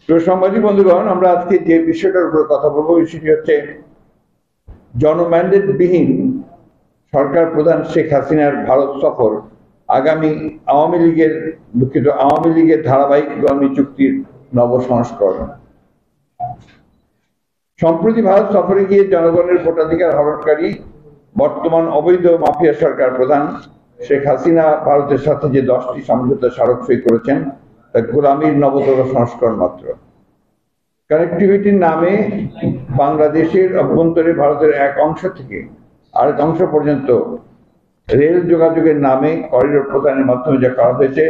তো সাংবাদিক বন্ধুগণ, আমরা আজকে যে বিষয়টার উপর কথা বলবো সেটি হচ্ছে জনম্যান্ডেট বিহীন সরকার প্রধান শেখ হাসিনার ভারত সফর আগামী আওয়ামী লীগের ধারাবাহিক গামী চুক্তির নবসংস্করণ। সম্প্রতি ভারত সফরে গিয়ে জনগণের ভোটাধিকার হরণকারী বর্তমান অবৈধ মাফিয়া সরকার প্রধান শেখ হাসিনা ভারতের সাথে যে 10টি সমঝোতা স্মারক সই করেছেন তা গোলামীর নবতর সংস্করণ মাত্র। কানেক্টিভিটির নামে বাংলাদেশের অভ্যন্তরে ভারতের এক অংশ থেকে আরেক অংশ পর্যন্ত রেল যোগাযোগের নামে করিডোর প্রদানের মাধ্যমে যা করা হয়েছে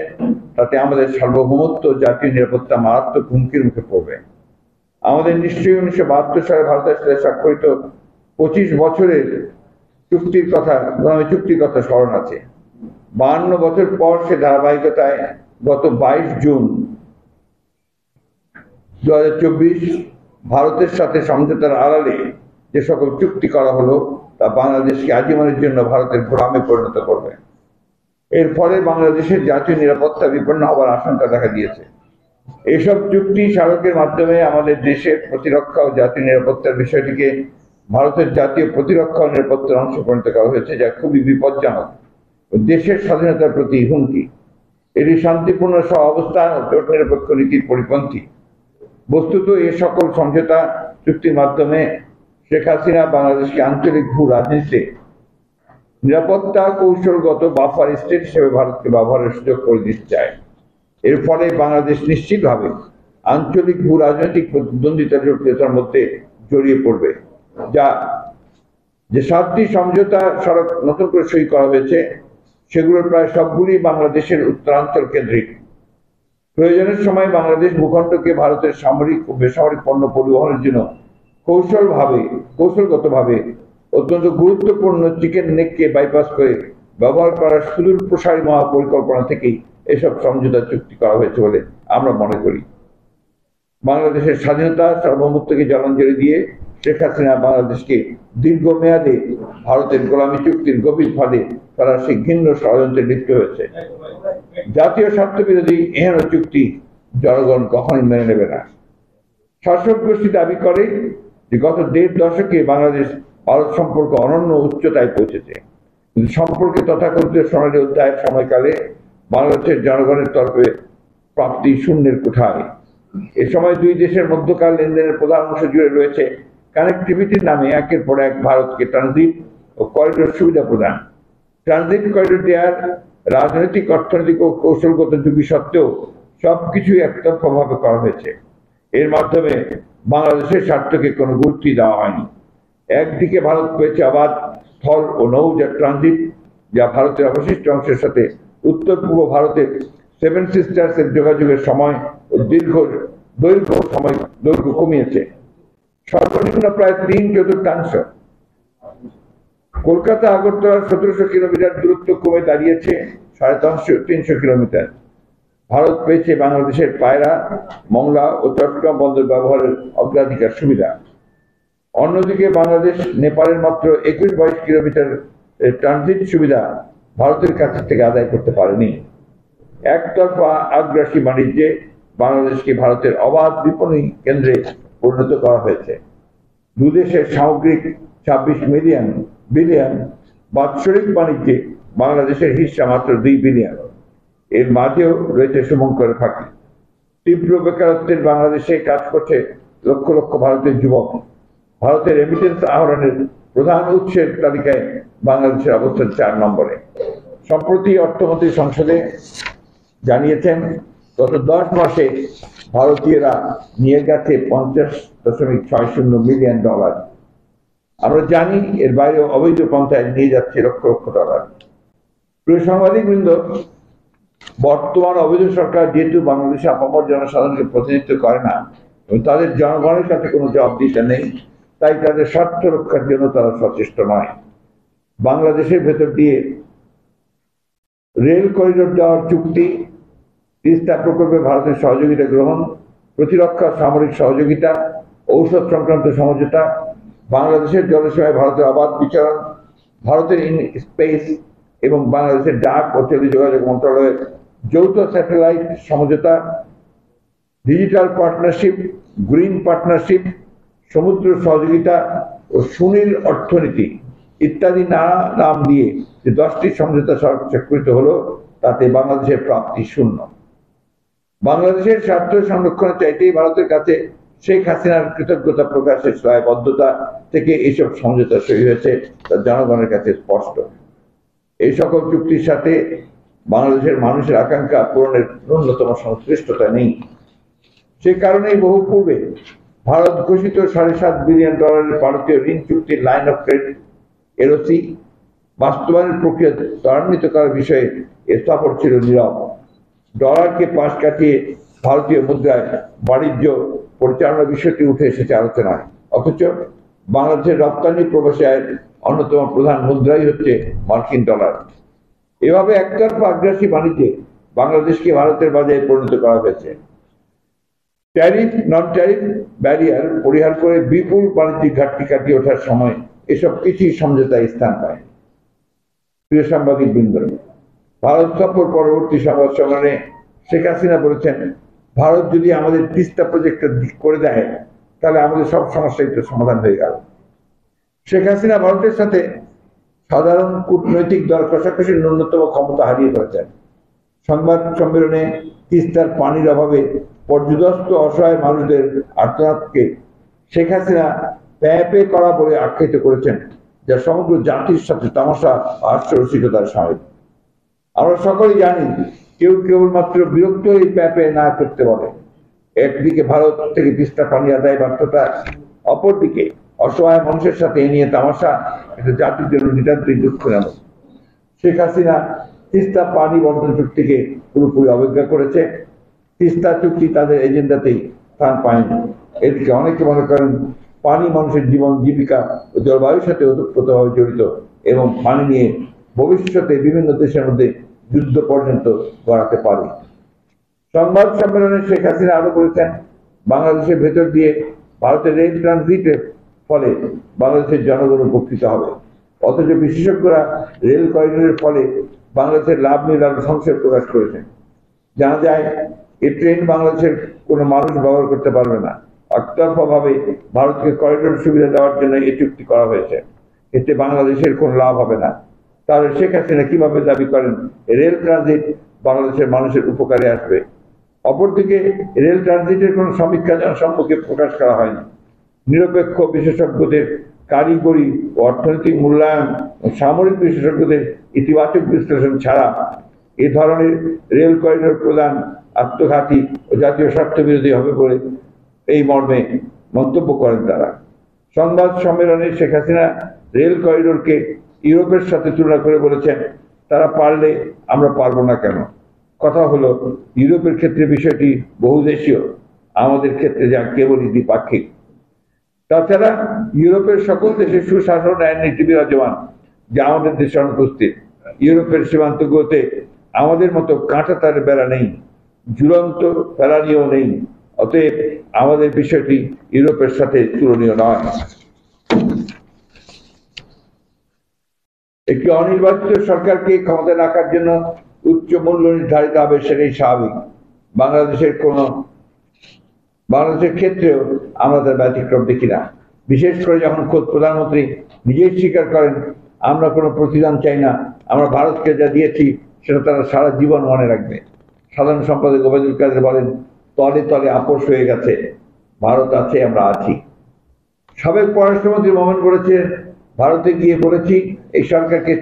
তাতে আমাদের সার্বভৌমত্ব জাতীয় নিরাপত্তা মারাত্মক হুমকির মুখে পড়বে। আমাদের নিশ্চয়ই 1972 সালে ভারতের সাথে স্বাক্ষরিত 25 বছরের চুক্তির কথা স্মরণ আছে। 52 বছর পর সে ধারাবাহিকতায় গত 22 জুন 2024 ভারতের সাথে সমঝোতার আড়ালে যে সকল চুক্তি করা হলো তা বাংলাদেশকে আজীবনের জন্য ভারতের গোলামে পরিণত করবে। এর ফলে বাংলাদেশের জাতীয় নিরাপত্তা বিপন্ন হওয়ার আশঙ্কা দেখা দিয়েছে। এইসব চুক্তি স্মারকের মাধ্যমে আমাদের দেশের প্রতিরক্ষা ও জাতীয় নিরাপত্তার বিষয়টিকে ভারতের জাতীয় প্রতিরক্ষা ও নিরাপত্তার অংশ পরিণত করা হয়েছে, যা খুবই বিপজ্জনক ও দেশের স্বাধীনতার প্রতি হুমকি। এটি শান্তিপূর্ণ সহাবস্থান ও জোট নিরপেক্ষ নীতির পরিপন্থী। বস্তুত এ সকল সমঝোতা চুক্তির মাধ্যমে শেখ হাসিনা বাংলাদেশকে আঞ্চলিক ভূ রাজনীতিতে নিরাপত্তা কৌশলগত বাফার স্টেট হিসেবে ভারতকে ব্যবহারের সুযোগ করে দিতে চায়। এর ফলে বাংলাদেশ নিশ্চিতভাবে আঞ্চলিক ভূ রাজনৈতিক প্রতিদ্বন্দ্বিতার জটিলতার মধ্যে জড়িয়ে পড়বে। যে 7টি সমঝোতা স্মারক নতুন করে সই করা হয়েছে সেগুলোর প্রায় সবগুলি বাংলাদেশের উত্তরাঞ্চল কেন্দ্রিক। প্রয়োজনের সময় বাংলাদেশ ভূখণ্ডকে ভারতের সামরিক ও বেসামরিক পণ্য পরিবহনের জন্য কৌশলগতভাবে অত্যন্ত গুরুত্বপূর্ণ চিকেন নেককে বাইপাস করে ব্যবহার করার সুদূর প্রসারী মহাপরিকল্পনা থেকেই এসব সমঝোতা চুক্তি করা হয়েছে বলে আমরা মনে করি। বাংলাদেশের স্বাধীনতা সার্বভৌমত্বকে জলাঞ্জলি দিয়ে শেখ হাসিনা বাংলাদেশকে দীর্ঘমেয়াদে ভারতের গোলামী চুক্তির গভীর ফাঁদে ফেলার সেই ঘৃণ্য ষড়যন্ত্রে লিপ্ত হয়েছে। জাতীয় স্বার্থ বিরোধী এহেন চুক্তি জনগণ কখনোই মেনে নেবে না। শাসক গোষ্ঠী দাবি করে যে গত 1.5 দশকে বাংলাদেশ ভারত সম্পর্ক অনন্য উচ্চতায় পৌঁছেছে, কিন্তু সম্পর্কে তথাকথিত সোনালী অধ্যায়ের সময়কালে বাংলাদেশের জনগণের তরফে প্রাপ্তি শূন্যের কোঠায়। এ সময় দুই দেশের মধ্যকার লেনদেনের প্রধান অংশ জুড়ে রয়েছে কানেক্টিভিটির নামে একের পর এক ভারতকে ট্রানজিট ও করিডোর সুবিধা প্রদান। ট্রানজিট করিডোর দেওয়ার রাজনৈতিক, অর্থনৈতিক ও কৌশলগত ঝুঁকি সত্ত্বেও সবকিছুই একতরফাভাবে করা হয়েছে। এর মাধ্যমে বাংলাদেশের স্বার্থকে কোনো গুরুত্বই দেওয়া হয়নি। একদিকে ভারত পেয়েছে অবাধ স্থল ও নৌযান ট্রানজিট, যা ভারতের অবশিষ্ট অংশের সাথে উত্তর পূর্ব ভারতের 7 সিস্টার্সের যোগাযোগের সময় ও দৈর্ঘ্য কমিয়েছে সর্বনিম্ন প্রায় 3/4। কলকাতা আগরতলার 1700 কিলোমিটার দূরত্ব কমে দাঁড়িয়েছে 350 কিলোমিটার। ভারত পেয়েছে বাংলাদেশের পায়রা, মংলা ও চট্টগ্রাম বন্দর ব্যবহারের অগ্রাধিকার সুবিধা। অন্যদিকে বাংলাদেশ নেপালের মাত্র 21-22 কিলোমিটার ট্রানজিট সুবিধা ভারতের কাছ থেকে আদায় করতে পারেনি। একতরফা আগ্রাসী বাণিজ্যে বাংলাদেশকে ভারতের অবাধ বিপণী কেন্দ্রে পরিণত করা হয়েছে। দুদেশের সামগ্রিক 26 বিলিয়ন বাৎসরিক বাণিজ্যে বাংলাদেশের হিস্সা মাত্র 2 বিলিয়ন। এর মাঝেও রয়েছে শুভঙ্কর ফাঁকি। তীব্র বেকারত্বের বাংলাদেশে কাজ করছে লক্ষ লক্ষ ভারতের যুবক। ভারতের রেমিটেন্স আহরণের প্রধান উৎসের তালিকায় বাংলাদেশের অবস্থান 4 নম্বরে। সম্প্রতি অর্থমন্ত্রী সংসদে জানিয়েছেন গত 10 মাসে ভারতীয়রা নিয়ে গেছে $50.60 মিলিয়ন। আমরা জানি এর বাইরে অবৈধ পন্থায় নিয়ে যাচ্ছে লক্ষ লক্ষ ডলার। প্রিয় সাংবাদিক বৃন্দ, বর্তমান অবৈধ সরকার যেহেতু বাংলাদেশে আপামর জনসাধারণকে প্রতিনিধিত্ব করে না এবং তাদের জনগণের কাছে কোনো জবাবদিহিতা নেই, তাই তাদের স্বার্থ রক্ষার জন্য তারা সচেষ্ট নয়। বাংলাদেশের ভেতর দিয়ে রেল করিডোর দেওয়ার চুক্তি, তিস্তা প্রকল্পে ভারতের সহযোগিতা গ্রহণ, প্রতিরক্ষা সামরিক সহযোগিতা, ঔষধ সংক্রান্ত সমঝোতা, বাংলাদেশের জলসীমায় ভারতের অবাধ বিচরণ, ভারতের স্পেস এবং বাংলাদেশের ডাক ও টেলিযোগাযোগ মন্ত্রণালয়ের যৌথ স্যাটেলাইট সমঝোতা, ডিজিটাল পার্টনারশিপ, গ্রিন পার্টনারশিপ, সমুদ্র সহযোগিতা ও সুনীল অর্থনীতি ইত্যাদি নানা নাম দিয়ে যে 10টি সমঝোতা স্বাক্ষরিত হলো, তাতে বাংলাদেশের প্রাপ্তি শূন্য। বাংলাদেশের স্বার্থ সংরক্ষণের চাইতেই ভারতের কাছে শেখ হাসিনার কৃতজ্ঞতা প্রকাশের দায়বদ্ধতা থেকে এইসব সমঝোতা সই হয়েছে তা জনগণের কাছে স্পষ্ট। এই সকল চুক্তির সাথে বাংলাদেশের মানুষের আকাঙ্ক্ষা পূরণের ন্যূনতম সংশ্লিষ্টতা নেই। সে কারণেই বহু পূর্বে ভারত ঘোষিত $7.5 বিলিয়ন ভারতীয় ঋণ চুক্তির লাইন অফ ক্রেডিট এলওসি বাস্তবায়নের প্রক্রিয়া ত্বরান্বিত করার বিষয়ে স্থাপন ছিল নীরব। ডলারকে পাশ কাটিয়ে ভারতীয় মুদ্রায় বাণিজ্য পরিচালনার বিষয়টি উঠে এসেছে আলোচনায়, অথচ বাংলাদেশের রপ্তানি প্রবাসী আয়ের অন্যতম প্রধান মুদ্রাই হচ্ছে মার্কিন ডলার। এভাবে একতরফা আগ্রাসী বাণিজ্যে বাংলাদেশকে ভারতের বাজারে পরিণত করা হয়েছে। ট্যারিফ নন ট্যারিফ ব্যারিয়ার পরিহার করে বিপুল বাণিজ্যিক ঘাটতি কাটিয়ে ওঠার সময় এসব কিছুই সমঝোতায় স্থান পায়। প্রিয় সাংবাদিক বৃন্দ, ভারত সফর পরবর্তী সংবাদ সম্মেলনে শেখ হাসিনা বলেছেন, ভারত যদি আমাদের তিস্তা প্রজেক্টটা করে দেয় তাহলে আমাদের সব সমস্যাই তো সমাধান হয়ে গেল। শেখ হাসিনা ভারতের সাথে সাধারণ কূটনৈতিক দর কষাকষির ন্যূনতম ক্ষমতা হারিয়ে ফেলেছেন। সংবাদ সম্মেলনে তিস্তার পানির অভাবে পর্যদস্ত অসহায় মানুষদের আর্তনাদকে শেখ হাসিনা প্যাপে করা বলে আখ্যায়িত করেছেন, যা সমগ্র জাতির সাথে তামাশা হাস্যরসিকতার সামিল। আমরা সকলেই জানি, কেউ কেবলমাত্র বিরক্ত হয়ে প্যাপে না করতে বলে। একদিকে ভারত থেকে তিস্তা পানি আদায় ব্যর্থতা, অপরদিকে অসহায় মানুষের সাথে এ নিয়ে তামাশা, এটা জাতির জন্য নিতান্তই দুঃখজনক। শেখ হাসিনা তিস্তা পানি বন্টন চুক্তিকে পুরোপুরি অবজ্ঞা করেছে। তিস্তা চুক্তি তাদের এজেন্ডাতেই স্থান পায়নি। এদিকে অনেকে মনে করেন পানি মানুষের জীবন জীবিকা ও জলবায়ুর সাথে ওতপ্রোতভাবে জড়িত এবং পানি নিয়ে ভবিষ্যতে বিভিন্ন দেশের মধ্যে যুদ্ধ পর্যন্ত গড়াতে পারে। সংবাদ সম্মেলনে শেখ হাসিনা আরো বলেছেন, বাংলাদেশের ভেতর দিয়ে ভারতের রেল ট্রানজিটের ফলে বাংলাদেশের জনগণ উপকৃত হবে, অথচ বিশেষজ্ঞরা রেল করিডোরের ফলে বাংলাদেশের লাভ নিয়ে আরো সংশয় প্রকাশ করেছেন। জানা যায়, এই ট্রেন বাংলাদেশের কোনো মানুষ ব্যবহার করতে পারবে না। একতরফা ভাবে ভারতকে করিডোর সুবিধা দেওয়ার জন্য এই চুক্তি করা হয়েছে। এতে বাংলাদেশের কোনো লাভ হবে না। তাহলে শেখ হাসিনা কিভাবে দাবি করেন রেল ট্রানজিট বাংলাদেশের মানুষের উপকারে আসবে? অপরদিকে রেল ট্রানজিটের কোনো সমীক্ষা সম্পর্কে প্রকাশ করা হয়নি। নিরপেক্ষ বিশেষজ্ঞদের কারিগরি ও অর্থনৈতিক মূল্যায়ন ও সামরিক বিশেষজ্ঞদের ইতিবাচক বিশ্লেষণ ছাড়া এ ধরনের রেল করিডোর প্রদান আত্মঘাতী ও জাতীয় স্বার্থ বিরোধী হবে বলে এই মর্মে মন্তব্য করেন তারা। সংবাদ সম্মেলনে শেখ হাসিনা রেল করিডোরকে ইউরোপের সাথে তুলনা করে বলেছেন, তারা পারলে আমরা পারবো না কেন? কথা হলো, ইউরোপের ক্ষেত্রে বিষয়টি বহুদেশীয়, আমাদের ক্ষেত্রে যা কেবলই দ্বিপাক্ষিক। তাছাড়া ইউরোপের সকল দেশে সুশাসন আইন নীতি বিরাজমান, যা আমাদের দেশে অনুপস্থিত। ইউরোপের সীমান্তগুলোতে আমাদের মতো কাঁটাতারের বেড়া নেই, ঝুলন্ত ফেলানিও নেই। অতএব আমাদের বিষয়টি ইউরোপের সাথে তুলনীয় নয়। একটি অনির্বাচিত সরকারকে ক্ষমতায় রাখার জন্য উচ্চ মূল্য নির্ধারিত হবে, সেটাই স্বাভাবিক। বাংলাদেশের ক্ষেত্রেও আমরা তার ব্যতিক্রম দেখি না। বিশেষ করে যখন খোদ প্রধানমন্ত্রী নিজেই স্বীকার করেন, আমরা কোনো প্রতিদান চাই না, আমরা ভারতকে যা দিয়েছি সেটা তারা সারা জীবন মনে রাখবে। সাধারণ সম্পাদক ওবায়দুল কাদের বলেন, তলে তলে আপোষ হয়ে গেছে, ভারত আছে, আমরা আছি। সাবেক পররাষ্ট্রমন্ত্রী মোমেন বলেছেন, ভারতে গিয়ে বলেছি এই সরকারকে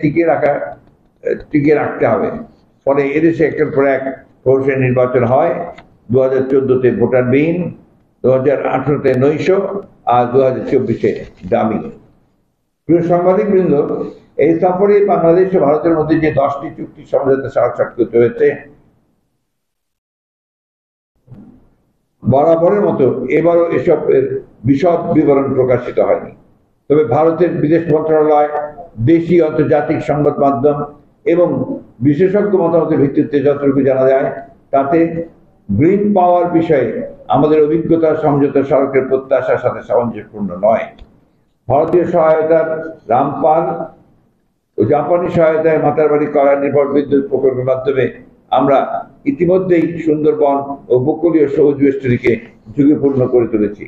টিকিয়ে রাখতে হবে। ফলে এদেশে একের পর এক প্রহসনের নির্বাচন হয়। 2014-তে ভোটারবিহীন, 2018-তে নৈশ, আর 2024-এ দামি। প্রিয় সাংবাদিক বৃন্দ, এই সফরে বাংলাদেশ ও ভারতের মধ্যে যে 10টি চুক্তি সমঝোতা স্বাক্ষরিত হয়েছে, বরাবরের মতো এবারও এসবের বিশদ বিবরণ প্রকাশিত হয়নি। তবে ভারতের বিদেশ মন্ত্রণালয়, দেশীয় আন্তর্জাতিক সংবাদ মাধ্যম এবং বিশেষজ্ঞ মতামতের ভিত্তিতে যতটুকু জানা যায়, তাতে গ্রিন পাওয়ার বিষয়ে আমাদের অভিজ্ঞতা সমঝোতা স্মারকের প্রত্যাশার সাথে সামঞ্জস্যপূর্ণ নয়। ভারতীয় সহায়তার রামপাল ও জাপানি সহায়তায় মাতারবাড়ি কয়লা নির্ভর বিদ্যুৎ প্রকল্পের মাধ্যমে আমরা ইতিমধ্যেই সুন্দরবন ও উপকূলীয় সবুজ বেষ্টনীকে ঝুঁকিপূর্ণ করে তুলেছি।